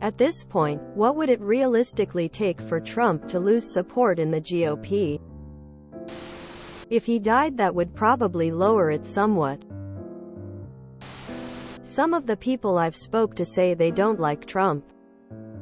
At this point, what would it realistically take for Trump to lose support in the GOP? If he died, that would probably lower it somewhat. Some of the people I've spoke to say they don't like Trump,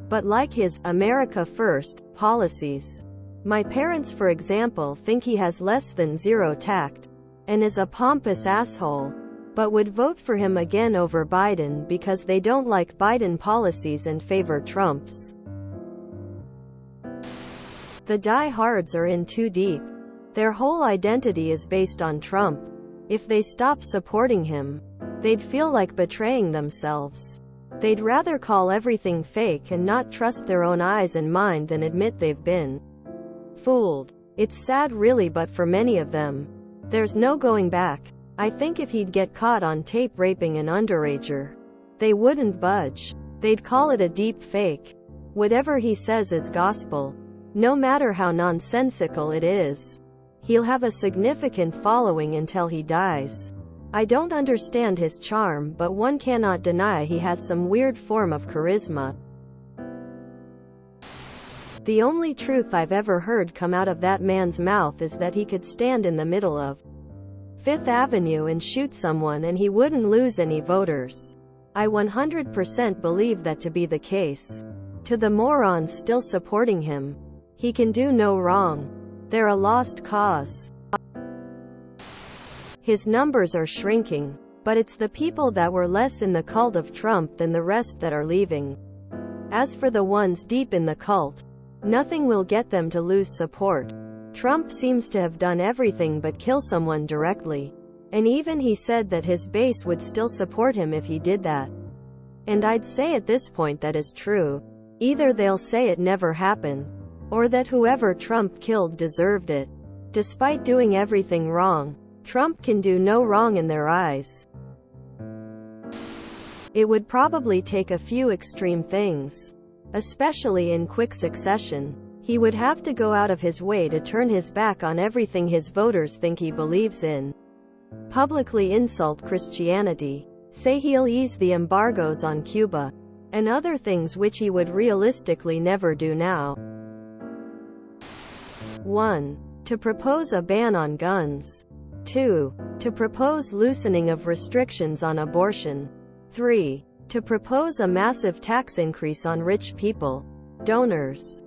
but like his America First policies. My parents, for example, think he has less than zero tact and is a pompous asshole, but would vote for him again over Biden because they don't like Biden policies and favor Trump's. The die-hards are in too deep. Their whole identity is based on Trump. If they stop supporting him, they'd feel like betraying themselves. They'd rather call everything fake and not trust their own eyes and mind than admit they've been fooled. It's sad really, but for many of them, there's no going back. I think if he'd get caught on tape raping an underager, they wouldn't budge. They'd call it a deep fake. Whatever he says is gospel, no matter how nonsensical it is. He'll have a significant following until he dies. I don't understand his charm, but one cannot deny he has some weird form of charisma. The only truth I've ever heard come out of that man's mouth is that he could stand in the middle of Fifth Avenue and shoot someone and he wouldn't lose any voters. I 100% believe that to be the case. To the morons still supporting him, he can do no wrong. They're a lost cause. His numbers are shrinking, but it's the people that were less in the cult of Trump than the rest that are leaving. As for the ones deep in the cult, nothing will get them to lose support. Trump seems to have done everything but kill someone directly. And even he said that his base would still support him if he did that. And I'd say at this point that is true. Either they'll say it never happened, or that whoever Trump killed deserved it. Despite doing everything wrong, Trump can do no wrong in their eyes. It would probably take a few extreme things, especially in quick succession. He would have to go out of his way to turn his back on everything his voters think he believes in, publicly insult Christianity, say he'll ease the embargoes on Cuba, and other things which he would realistically never do now. 1. To propose a ban on guns. 2. To propose loosening of restrictions on abortion. 3. To propose a massive tax increase on rich people, donors.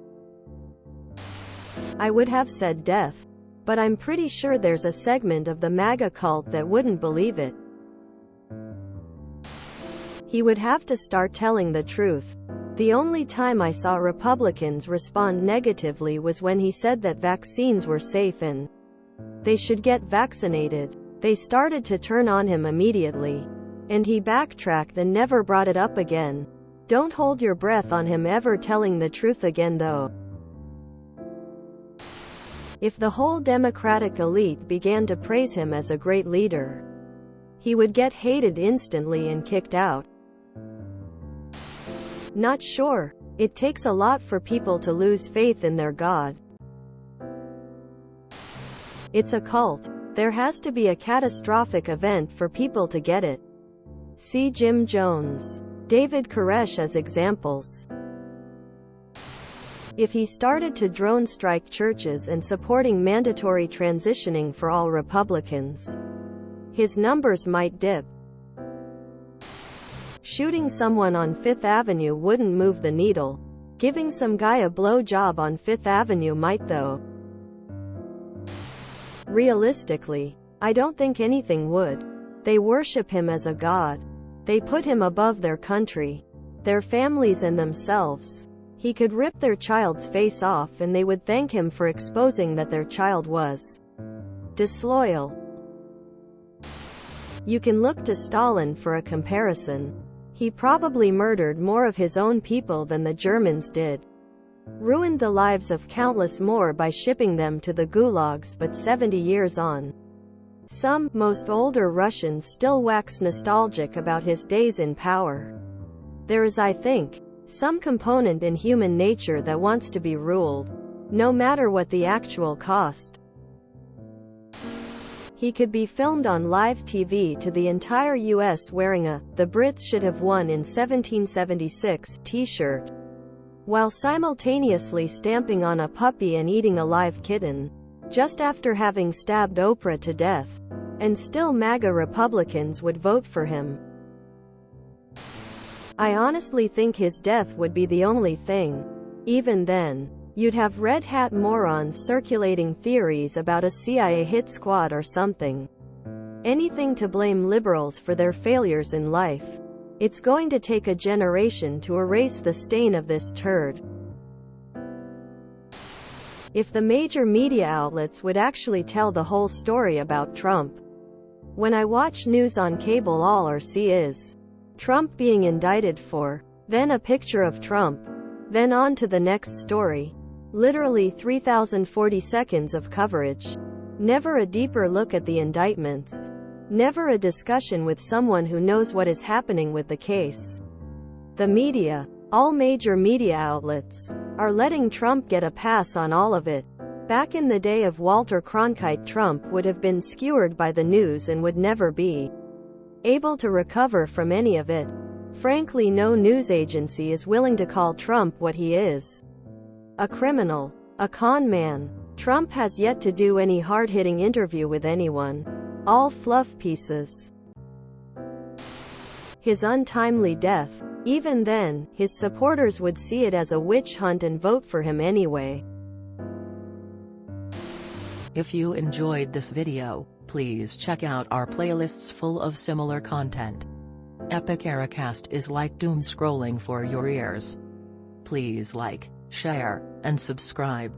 I would have said death, but I'm pretty sure there's a segment of the MAGA cult that wouldn't believe it. He would have to start telling the truth. The only time I saw Republicans respond negatively was when he said that vaccines were safe and they should get vaccinated. They started to turn on him immediately, and he backtracked and never brought it up again. Don't hold your breath on him ever telling the truth again though. If the whole Democratic elite began to praise him as a great leader, he would get hated instantly and kicked out. Not sure. It takes a lot for people to lose faith in their God. It's a cult. There has to be a catastrophic event for people to get it. See Jim Jones, David Koresh as examples. If he started to drone strike churches and supporting mandatory transitioning for all Republicans, his numbers might dip. Shooting someone on Fifth Avenue wouldn't move the needle. Giving some guy a blowjob on Fifth Avenue might though. Realistically, I don't think anything would. They worship him as a god. They put him above their country, their families and themselves. He could rip their child's face off and they would thank him for exposing that their child was disloyal. You can look to Stalin for a comparison. He probably murdered more of his own people than the Germans did. Ruined the lives of countless more by shipping them to the gulags, but 70 years on, most older Russians still wax nostalgic about his days in power. There is, I think, some component in human nature that wants to be ruled, no matter what the actual cost. He could be filmed on live TV to the entire US wearing a "The Brits should have won in 1776" t-shirt, while simultaneously stamping on a puppy and eating a live kitten, just after having stabbed Oprah to death. And still MAGA Republicans would vote for him. I honestly think his death would be the only thing. Even then, you'd have red hat morons circulating theories about a CIA hit squad or something. Anything to blame liberals for their failures in life. It's going to take a generation to erase the stain of this turd. If the major media outlets would actually tell the whole story about Trump. When I watch news on cable, all I see is Trump being indicted for, then a picture of Trump, then on to the next story. Literally 3,040 seconds of coverage. Never a deeper look at the indictments. Never a discussion with someone who knows what is happening with the case. The media, all major media outlets, are letting Trump get a pass on all of it. Back in the day of Walter Cronkite, Trump would have been skewered by the news and would never be able to recover from any of it. Frankly, no news agency is willing to call Trump what he is. A criminal. A con man. Trump has yet to do any hard-hitting interview with anyone. All fluff pieces. His untimely death. Even then, his supporters would see it as a witch hunt and vote for him anyway. If you enjoyed this video, please check out our playlists full of similar content. Epic Eracast is like doom scrolling for your ears. Please like, share, and subscribe.